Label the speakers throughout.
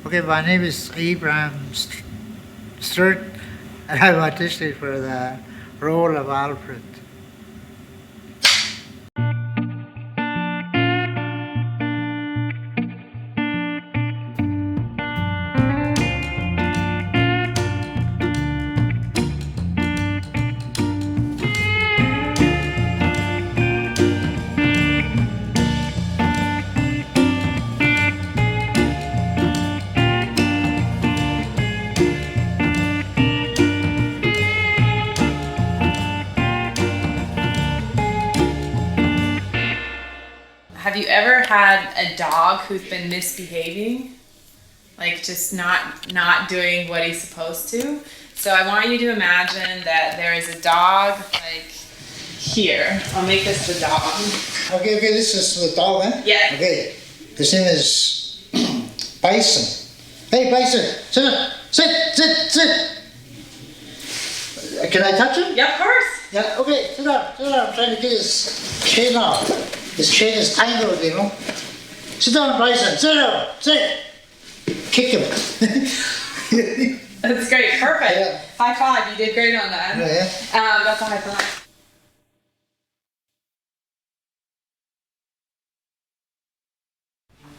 Speaker 1: Okay, my name is Abe Sturt, and I'm auditioning for the role of Alfred.
Speaker 2: Have you ever had a dog who's been misbehaving? Like just not doing what he's supposed to? So I want you to imagine that there is a dog like here. I'll make this the dog.
Speaker 1: Okay, this is the dog, eh?
Speaker 2: Yeah.
Speaker 1: Okay, his name is Bison. Hey, Bison, sit up, sit. Can I touch him?
Speaker 2: Yeah, of course.
Speaker 1: Yeah, okay, sit down. I'm trying to get his chain off. His chain is tangled, you know. Sit down, Bison, sit. Kick him.
Speaker 2: That's great, perfect.
Speaker 1: Yeah.
Speaker 2: High five, you did great on that.
Speaker 1: Yeah.
Speaker 2: That's a high five.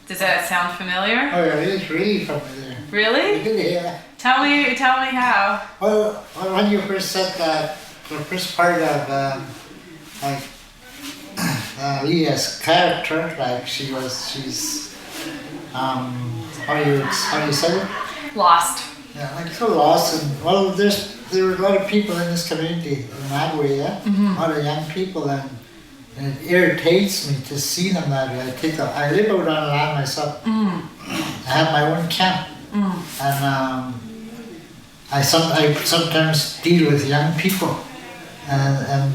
Speaker 2: Does that sound familiar?
Speaker 1: Oh yeah, it is really familiar.
Speaker 2: Really?
Speaker 1: Yeah.
Speaker 2: Tell me how.
Speaker 1: Well, when you first said that, the first part of Leah's character, like she's how you say it?
Speaker 2: Lost.
Speaker 1: Yeah, like so lost, and well, there are a lot of people in this community in that way, yeah. A lot of young people, and it irritates me to see them that way. I live out on land myself. I have my own camp, and I sometimes deal with young people, and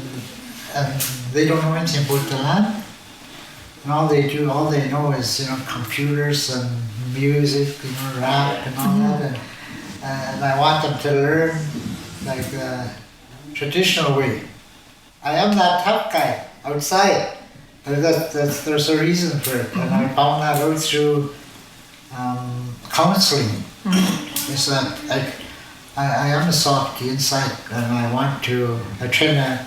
Speaker 1: they don't know anything about the land. And all they know is computers and music, rap and all that. And I want them to learn like the traditional way. I am that tough guy outside, but there's a reason for it, and I found that out through counseling. Is that I am a softie inside, and I try to.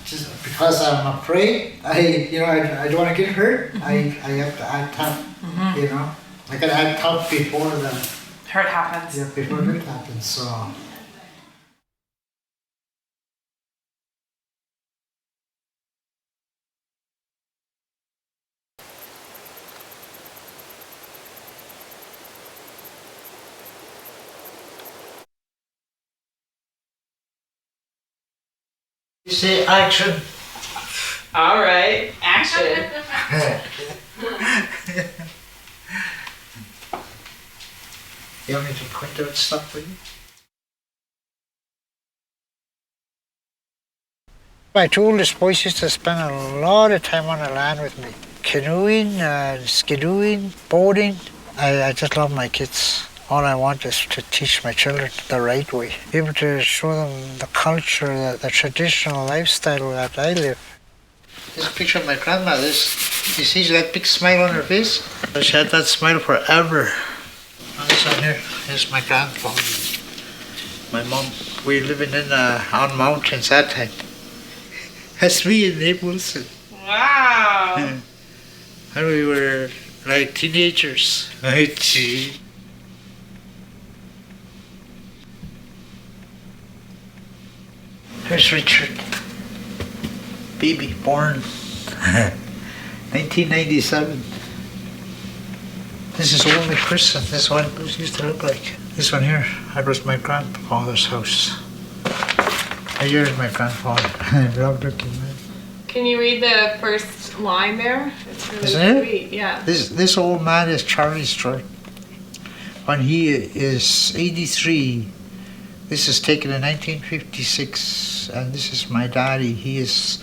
Speaker 1: Just because I'm afraid, I don't want to get hurt. I have to act tough, Like I act tough before the
Speaker 2: hurt happens.
Speaker 1: Yeah, before hurt happens. So. You say action.
Speaker 2: All right, action.
Speaker 1: You want me to point out stuff for you? My two oldest boys used to spend a lot of time on the land with me. Canoeing, skidooing, boating. I just love my kids. All I want is to teach my children the right way. Be able to show them the culture, the traditional lifestyle that I live. This is a picture of my grandmother. You see that big smile on her face? She had that smile forever. This one here is my grandfather. My mom. We were living on mountains that time. That's me and Abe Wilson.
Speaker 2: Wow.
Speaker 1: And we were like teenagers. Here's Richard. Baby, born 1997. This is old McPherson. This is what it used to look like. This one here, that was my grandfather's house. Here's my grandfather. I love looking man.
Speaker 2: Can you read the first line there? It's really
Speaker 1: Isn't
Speaker 2: sweet.
Speaker 1: it?
Speaker 2: Yeah.
Speaker 1: This old man is Charlie Sturt. When he is 83, this is taken in 1956, and this is my daddy. He is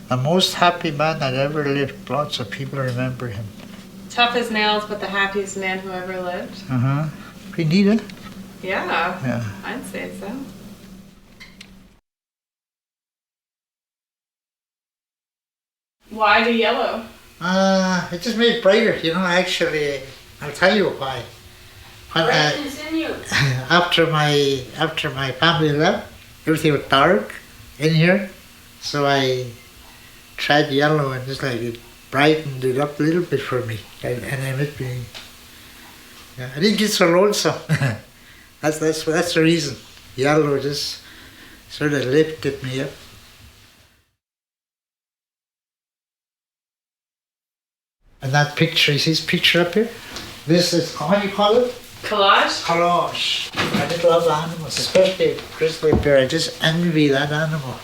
Speaker 1: the most happy man that ever lived. Lots of people remember him.
Speaker 2: Tough as nails, but the happiest man who ever lived.
Speaker 1: Pretty neat, eh?
Speaker 2: Yeah. I'd say so. Why the yellow?
Speaker 1: It just made it brighter, actually. I'll tell you why. When after my family left, everything was dark in here, so I tried yellow and just like it brightened it up a little bit for me, and it made me. Yeah, I didn't get so lonesome. that's the reason. Yellow just sort of lifted me up. And that picture, you see this picture up here? This is, what do you call it?
Speaker 2: Collage?
Speaker 1: Collage. I just love animals, especially grizzly bear. I just envy that animal.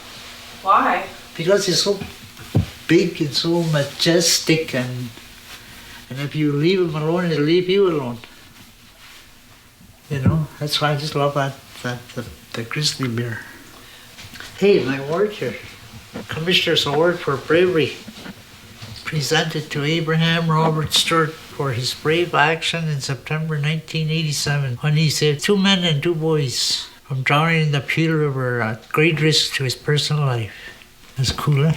Speaker 2: Why?
Speaker 1: Because he's so big and so majestic, and if you leave him alone, he'll leave you alone. You know, that's why I just love the grizzly bear. Hey, my award here. Commissioner's Award for Bravery. Presented to Abraham Robert Stewart for his brave action in September 1987 when he saved 2 men and 2 boys from drowning in the Peel River at great risk to his personal life. That's cool, eh?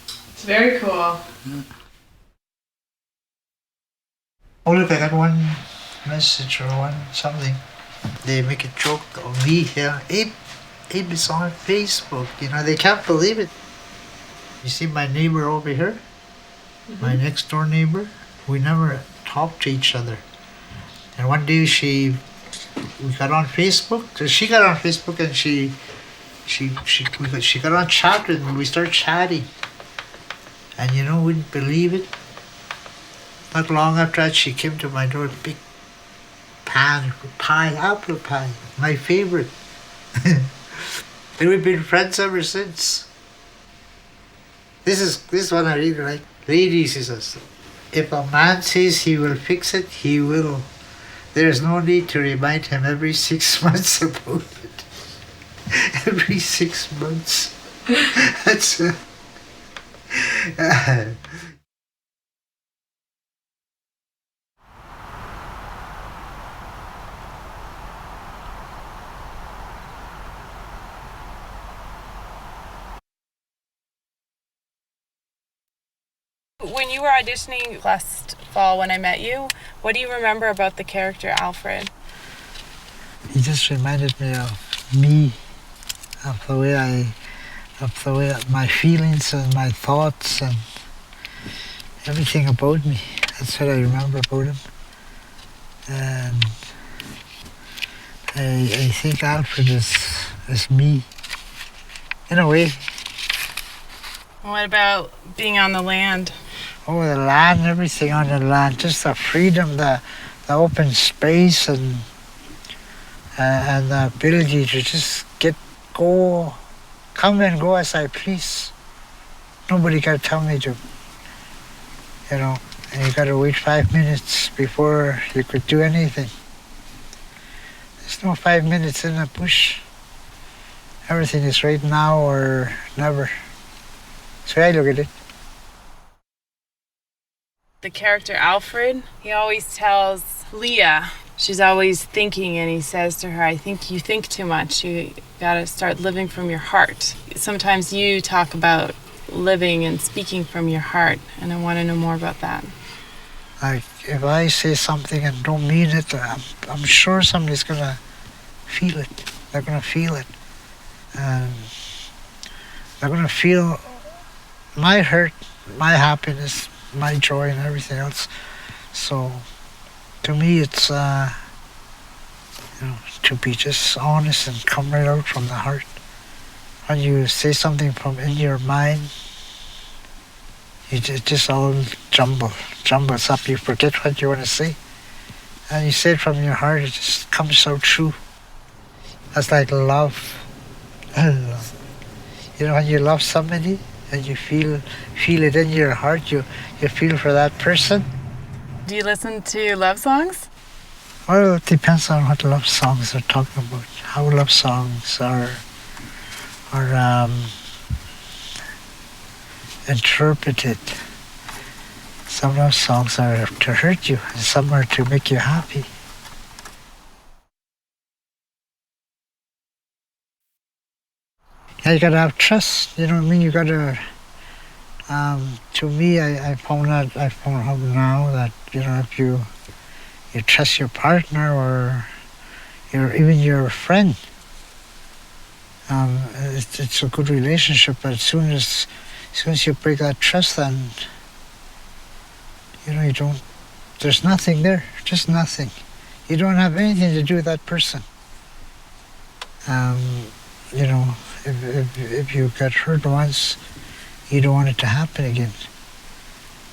Speaker 2: It's very cool.
Speaker 1: Yeah. Oh look, I got one message or one something. They make a joke of me here. Abe is on Facebook, you know, they can't believe it. You see my neighbor over here? My next door neighbor, we never talked to each other. And one day we got on Facebook. So she got on Facebook and she got on chat with me. We started chatting. And you know, wouldn't believe it. Not long after that, she came to my door, big pan of pie, apple pie, my favorite. And we've been friends ever since. This one I really like. Ladies, he says, if a man says he will fix it, he will. There's no need to remind him every 6 months about it. Every 6 months. That's
Speaker 2: When you were auditioning last fall when I met you, what do you remember about the character Alfred?
Speaker 1: He just reminded me of me, of the way my feelings and my thoughts and everything about me. That's what I remember about him. And I think Alfred is me, in a way.
Speaker 2: What about being on the land?
Speaker 1: Oh, the land, everything on the land, just the freedom, the open space, and the ability to just come and go as I please. Nobody can tell me to, you know, and you gotta wait 5 minutes before you could do anything. There's no 5 minutes in the bush. Everything is right now or never. So I look at it.
Speaker 2: The character Alfred, he always tells Leah, she's always thinking, and he says to her, I think you think too much. You gotta start living from your heart. Sometimes you talk about living and speaking from your heart, and I want to know more about that.
Speaker 1: Like, if I say something and don't mean it, I'm sure somebody's gonna feel it. They're gonna feel it. And they're gonna feel my hurt, my happiness, my joy and everything else. So to me it's to be just honest and come right out from the heart. When you say something from in your mind, it just all jumbles up. You forget what you want to say, and you say it from your heart. It just comes so true. That's like love. You know, when you love somebody and you feel it in your heart, you feel for that person.
Speaker 2: Do you listen to love songs?
Speaker 1: Well, it depends on what love songs are talking about. How love songs are interpreted. Some love songs are to hurt you, and some are to make you happy. Yeah, you gotta have trust. You know what I mean? You gotta. To me, I found out now that if you trust your partner or even your friend. It's a good relationship, but as soon as you break that trust, then you don't. There's nothing there, just nothing. You don't have anything to do with that person. If you got hurt once, you don't want it to happen again.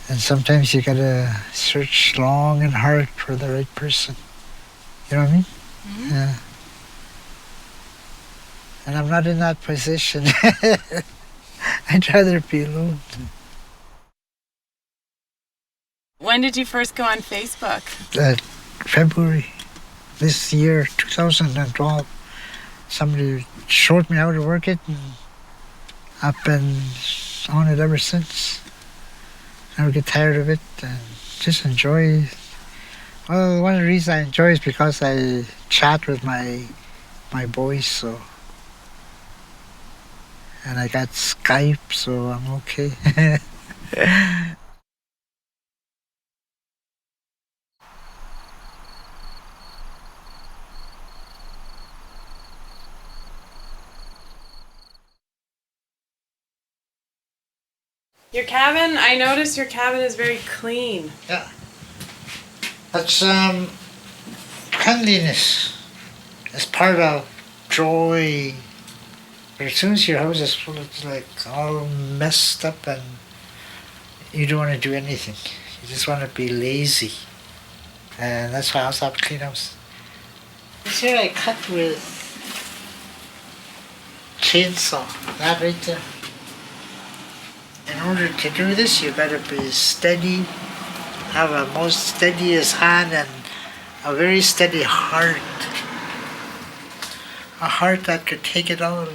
Speaker 1: And sometimes you gotta search long and hard for the right person. You know what I mean? Mm-hmm. Yeah. And I'm not in that position. I'd rather be alone.
Speaker 2: When did you first go on Facebook?
Speaker 1: February this year, 2012. Somebody showed me how to work it, and I've been on it ever since. Never get tired of it and just enjoy. Well, one of the reasons I enjoy is because I chat with my boys, so. And I got Skype, so I'm okay.
Speaker 2: Your cabin, I noticed your cabin is very clean.
Speaker 1: Yeah. That's cleanliness. It's part of joy. But as soon as your house is full, it's like all messed up and you don't want to do anything. You just want to be lazy. And that's why I also have a clean house. This here I cut with chainsaw, that right there. In order to do this, you gotta be steady, have a most steadiest hand and a very steady heart. A heart that could take it all.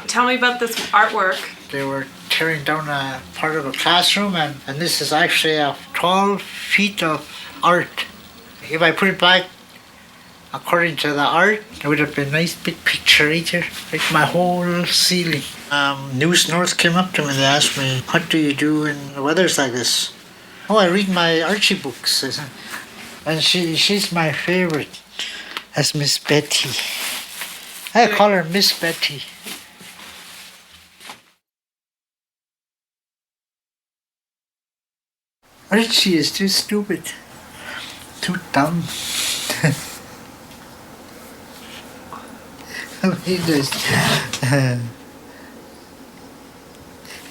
Speaker 2: Tell me about this artwork.
Speaker 1: They were tearing down a part of a classroom, and this is actually 12 feet of art. If I put it back according to the art, it would have been a nice big picture right here, like my whole ceiling. News North came up to me and they asked me, what do you do when the weather's like this? Oh, I read my Archie books. And she's my favorite. That's Miss Betty. I call her Miss Betty. Archie is too stupid. Too dumb. I mean,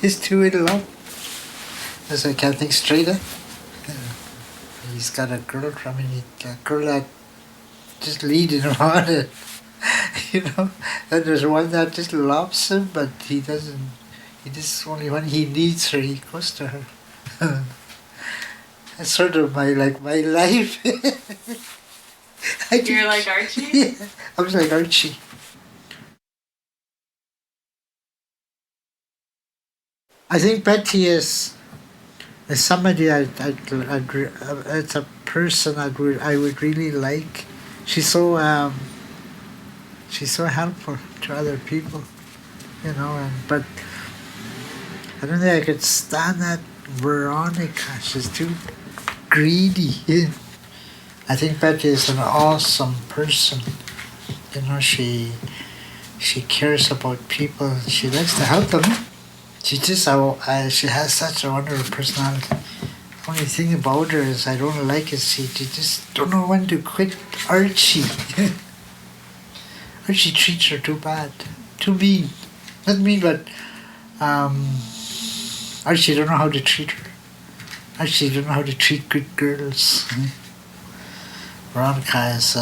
Speaker 1: he's too in love. So I can't think straight. He's got a girl from a girl that just leading him on. And there's one that just loves him, but he doesn't. He just only when he needs her, he goes to her. That's sort of my life.
Speaker 2: You're like Archie?
Speaker 1: Yeah, I was like Archie. I think Betty is somebody it's a person I would really like. She's so helpful to other people, but I don't think I could stand that Veronica. She's too greedy. I think Betty is an awesome person. She cares about people. She likes to help them. She has such a wonderful personality. Only thing about her is I don't like is she just don't know when to quit Archie. Archie treats her too bad, too mean. Not mean, but Archie don't know how to treat her. Archie don't know how to treat good girls. Veronica is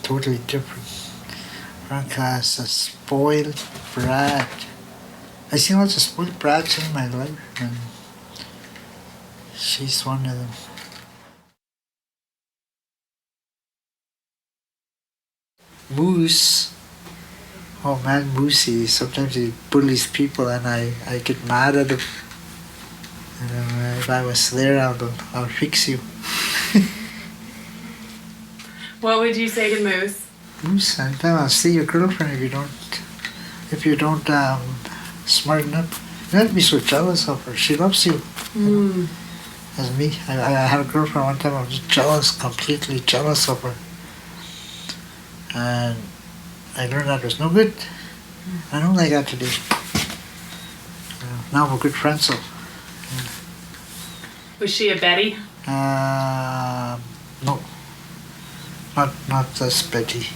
Speaker 1: totally different. Veronica is a spoiled brat. I've seen lots of spoiled brats in my life, and she's one of them. Moose. Oh man, Moosey. Sometimes he bullies people and I get mad at him. And if I was there, I'll fix you.
Speaker 2: What would you say to Moose?
Speaker 1: Moose, I'll see your girlfriend if you don't smarten up. Don't be so jealous of her. She loves you. as me. I had a girlfriend one time, I was jealous, completely jealous of her. And I learned that was no good. I don't like that today. Now we're good friends, so.
Speaker 2: Was she a Betty?
Speaker 1: No. Not this Betty.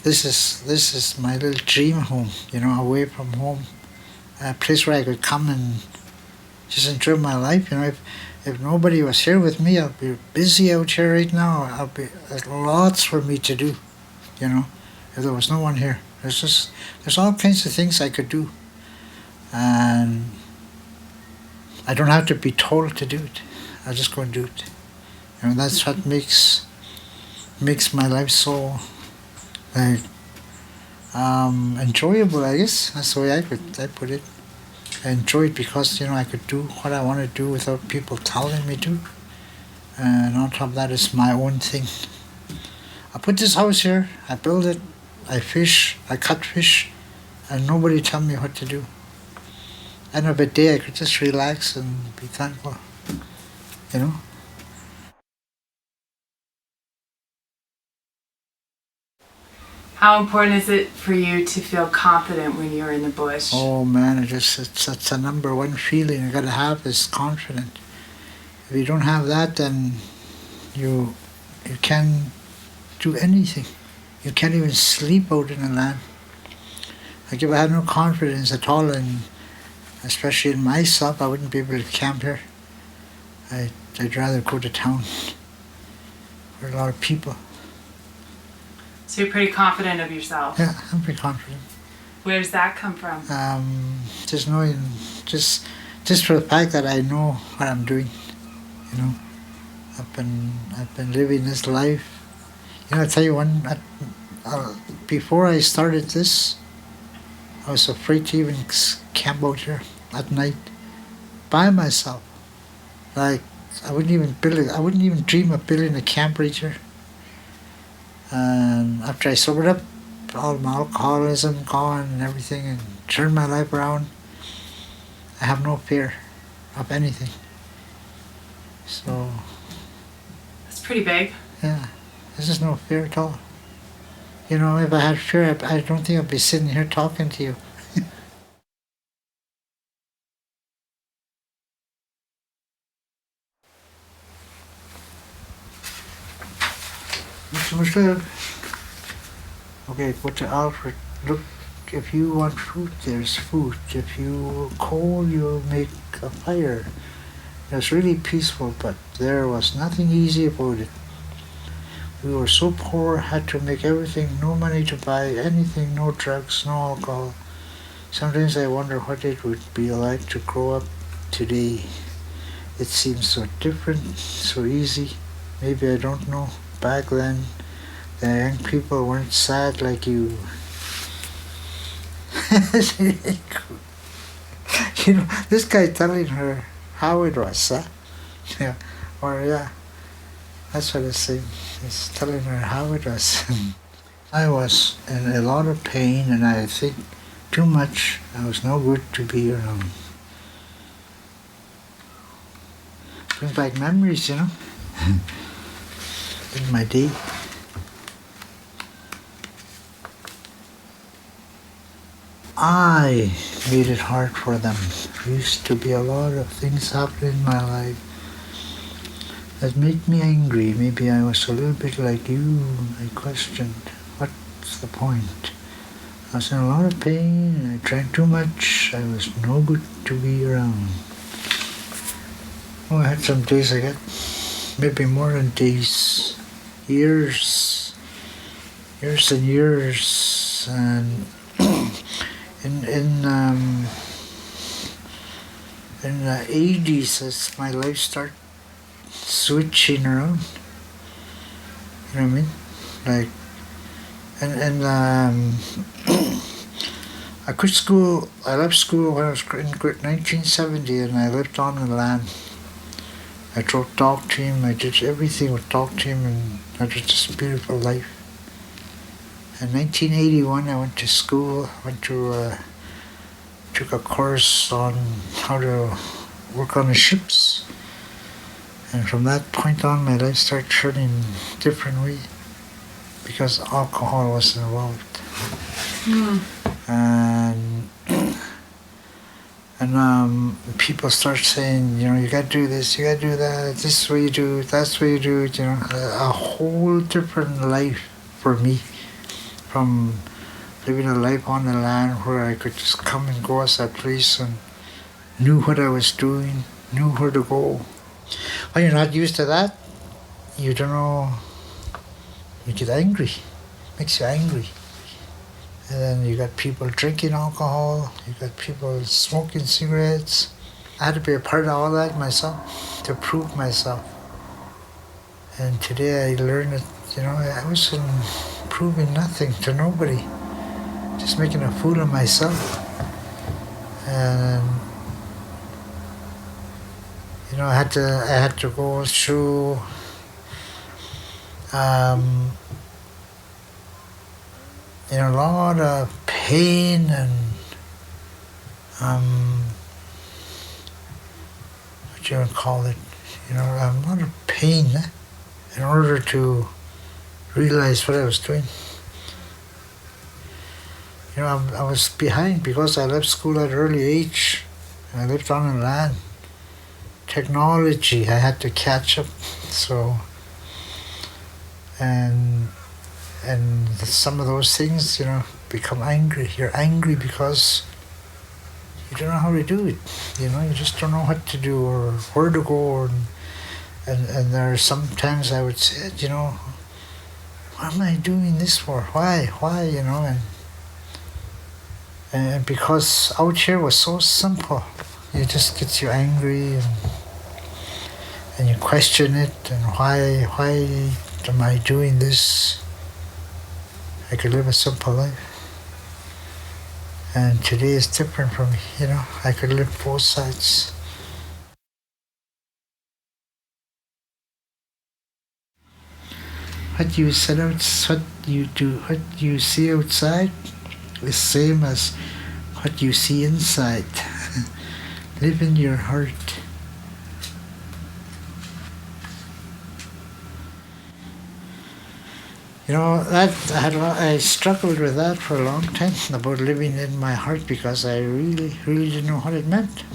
Speaker 1: This is my little dream home, away from home. A place where I could come and just enjoy my life. If nobody was here with me, I'd be busy out here right now. There's lots for me to do, if there was no one here. There's all kinds of things I could do. And I don't have to be told to do it. I just go and do it. That's what makes my life so enjoyable, I guess. That's the way I put it. I enjoy it because, I could do what I want to do without people telling me to. And on top of that, it's my own thing. I put this house here, I build it, I fish, I cut fish, and nobody tell me what to do. End of the day, I could just relax and be thankful,
Speaker 2: How important is it for you to feel confident when you're in the bush?
Speaker 1: Oh man, it's a number one feeling you gotta have is confident. If you don't have that, then you can't do anything. You can't even sleep out in the land. Like if I had no confidence at all, and especially in myself, I wouldn't be able to camp here. I'd rather go to town. There are a lot of people.
Speaker 2: So you're pretty confident of yourself?
Speaker 1: Yeah, I'm pretty confident.
Speaker 2: Where does that come from?
Speaker 1: Just knowing, just for the fact that I know what I'm doing. I've been living this life. I tell you before I started this, I was afraid to even camp out here at night by myself. Like I wouldn't even dream of building a camp right here. And after I sobered up, all my alcoholism gone and everything, and turned my life around, I have no fear of anything. So
Speaker 2: that's pretty big.
Speaker 1: Yeah, there's just no fear at all. If I had fear, I don't think I'd be sitting here talking to you. Mr. Okay, go to Alfred. Look, if you want food, there's food. If you cold, you'll make a fire. It was really peaceful, but there was nothing easy about it. We were so poor, had to make everything, no money to buy anything, no drugs, no alcohol. Sometimes I wonder what it would be like to grow up today. It seems so different, so easy. Maybe I don't know. Back then, the young people weren't sad like you. This guy telling her how it was, huh? Yeah, that's what it's saying. He's telling her how it was. I was in a lot of pain, and I think too much. I was no good to be around. Brings back memories, in my day. I made it hard for them. There used to be a lot of things happening in my life that made me angry. Maybe I was a little bit like you. I questioned, what's the point? I was in a lot of pain, and I drank too much. I was no good to be around. Oh, I had some days I got, maybe more than days, years and years, and in the 80s, as my life started switching around, you know what I mean? Like, and I quit school. I left school when I was in 1970, and I lived on the land. I drove dog team. I did everything with dog team, and that was just a beautiful life. In 1981, I went to school. Went to took a course on how to work on the ships. And from that point on, my life started turning different way because alcohol was involved. And people start saying, you got to do this, you got to do that, this is what you do, that's what you do, a whole different life for me from living a life on the land where I could just come and go as I please and knew what I was doing, knew where to go. When you're not used to that, you don't know, you get angry, makes you angry. And then you got people drinking alcohol, you got people smoking cigarettes. I had to be a part of all that myself to prove myself. And today I learned that, I wasn't proving nothing to nobody, just making a fool of myself. And I had to go through a lot of pain and what you would call it, a lot of pain in order to realize what I was doing. I was behind because I left school at an early age. I lived on the land. Technology, I had to catch up. So, and some of those things, become angry. You're angry because you don't know how to do it. You just don't know what to do or where to go. And there are sometimes I would say, what am I doing this for? Why? And because out here was so simple, it just gets you angry and you question it and why am I doing this? I could live a simple life. And today is different for me, I could live both sides. What you set out, what you do, what you see outside is same as what you see inside. Live in your heart. I struggled with that for a long time about living in my heart because I really, really didn't know what it meant.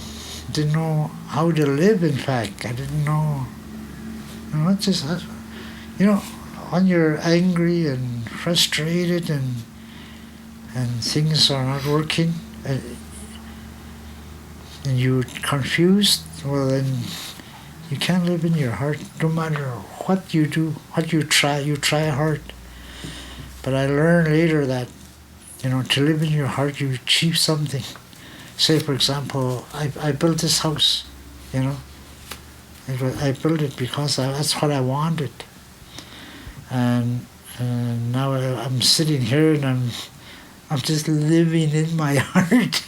Speaker 1: Didn't know how to live. In fact, I didn't know. When you're angry and frustrated and things are not working, and you're confused, well then you can't live in your heart. No matter what you do, what you try hard. But I learned later that, to live in your heart, you achieve something. Say, for example, I built this house, I built it because that's what I wanted. And now I'm sitting here and I'm just living in my heart.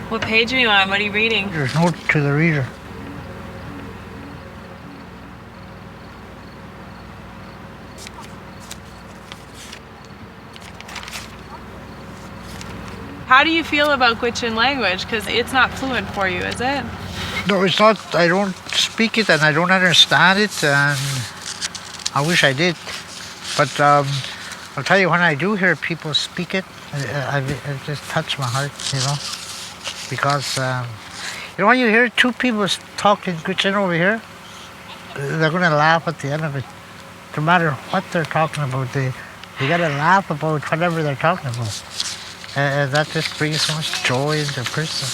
Speaker 2: What page are you on? What are you reading?
Speaker 1: There's no to the reader.
Speaker 2: How do you feel about Gwich'in language? Because it's not fluent for you, is it?
Speaker 1: No, it's not. I don't speak it and I don't understand it, and I wish I did. But I'll tell you, when I do hear people speak it, it just touched my heart, because when you hear two people talking Gwich'in over here, they're going to laugh at the end of it. No matter what they're talking about, they got to laugh about whatever they're talking about. And that just brings so much joy into a person.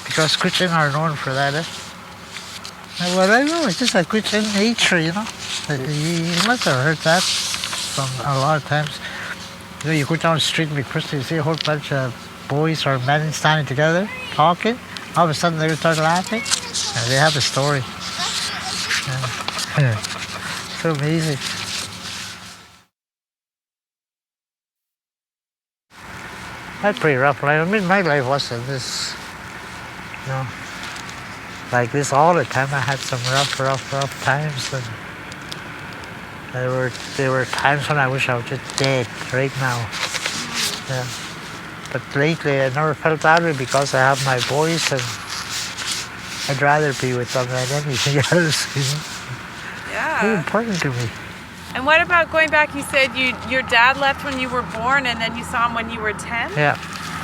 Speaker 1: Because Gwich'in are known for that. Well, I know, it's just a Gwich'in nature, You must have heard that from a lot of times. You go down the street and you see a whole bunch of boys or men standing together talking. All of a sudden they start laughing, and they have a story. Yeah. So amazing. That's pretty rough life. I mean, my life wasn't this, like this all the time. I had some rough times, and there were times when I wish I was just dead right now. Yeah. But lately, I never felt that way because I have my boys, and I'd rather be with them than anything else.
Speaker 3: Yeah.
Speaker 1: Very important to me.
Speaker 3: And what about going back? You said your dad left when you were born, and then you saw him when you were 10?
Speaker 1: Yeah.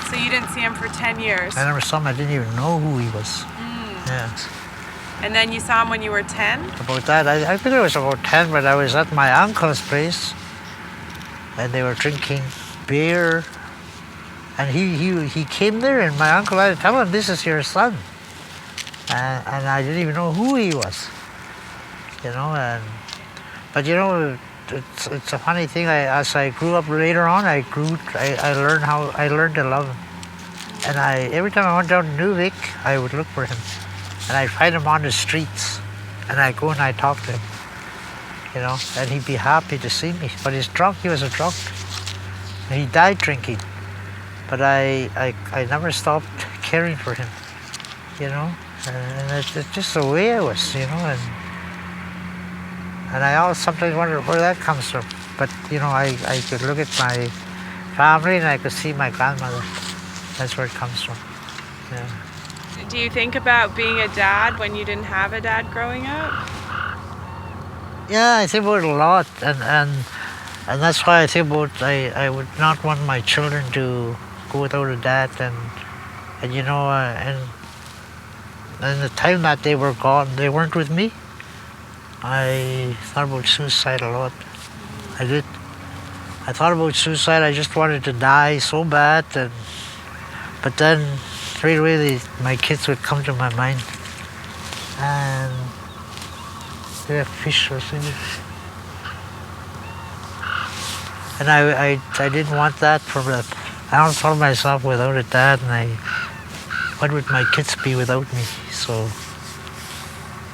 Speaker 3: So you didn't see him for 10 years?
Speaker 1: I never saw him. I didn't even know who he was. Yeah.
Speaker 3: And then you saw him when you were 10?
Speaker 1: About that, I think it was about 10, but I was at my uncle's place, and they were drinking beer, and he came there, and my uncle had to tell him, "This is your son," and I didn't even know who he was, But it's a funny thing. As I grew up later on, I learned to love him. And every time I went down to Newvik, I would look for him, and I'd find him on the streets, and I'd go and I'd talk to him, and he'd be happy to see me. But he's drunk. He was a drunk. And he died drinking. But I never stopped caring for him, And it's just the way I was, And I always sometimes wonder where that comes from. But, I could look at my family and I could see my grandmother. That's where it comes from. Yeah.
Speaker 3: Do you think about being a dad when you didn't have a dad growing up?
Speaker 1: Yeah, I think about it a lot. And that's why I think about I would not want my children to go without a dad. And the time that they were gone, they weren't with me, I thought about suicide a lot. I did. I thought about suicide. I just wanted to die so bad. But then, straight away, my kids would come to my mind. And they're fish or something. And I didn't want that from them. I don't thought myself without a dad, and what would my kids be without me? So,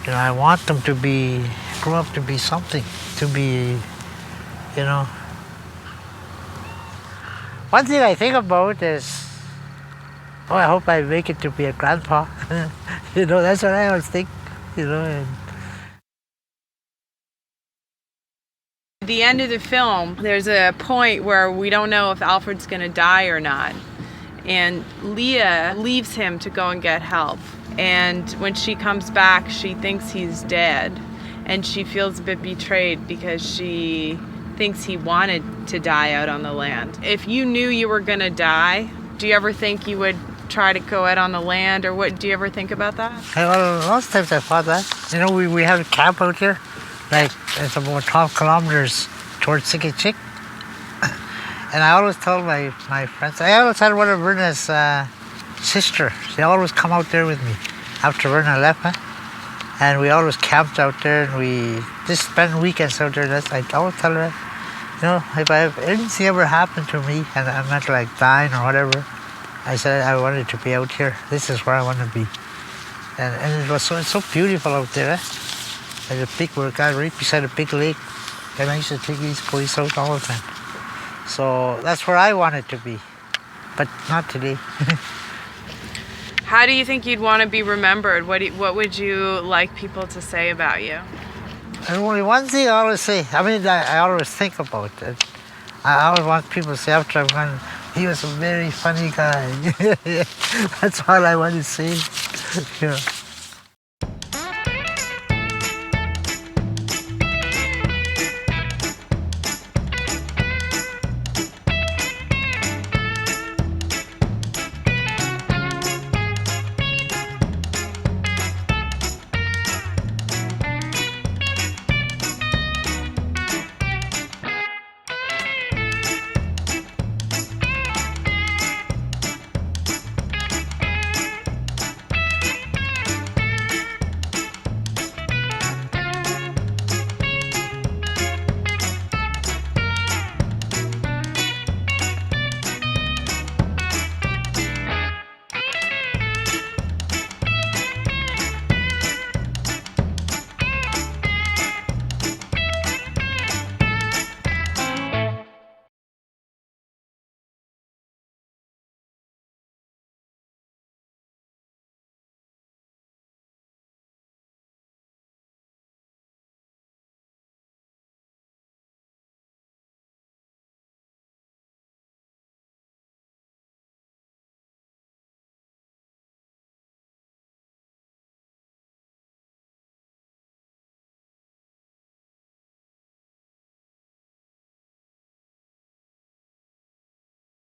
Speaker 1: I want them to grow up to be something, to be, One thing I think about is, I hope I make it to be a grandpa. That's what I always think, And
Speaker 3: At the end of the film, there's a point where we don't know if Alfred's going to die or not. And Leah leaves him to go and get help. And when she comes back, she thinks he's dead. And she feels a bit betrayed because she thinks he wanted to die out on the land. If you knew you were going to die, do you ever think you would try to go out on the land, or what? Do you ever think about that?
Speaker 1: Lots of times I thought that. We have a camp out here. Like, it's about 12 kilometers towards Sikkichik. And I always tell my friends, I always had one of Verna's sister. They always come out there with me after Verna left. And we always camped out there, and we just spent weekends out there. I always tell her, if anything ever happened to me, and I'm not like dying or whatever, I said I wanted to be out here. This is where I want to be. And it was so beautiful out there. There's a big workout right beside a big lake. And I used to take these boys out all the time. So that's where I wanted to be, but not today.
Speaker 3: How do you think you'd want to be remembered? What would you like people to say about you?
Speaker 1: And only one thing I always say, I always think about it. I always want people to say after I'm gone, he was a very funny guy. That's all I want to say.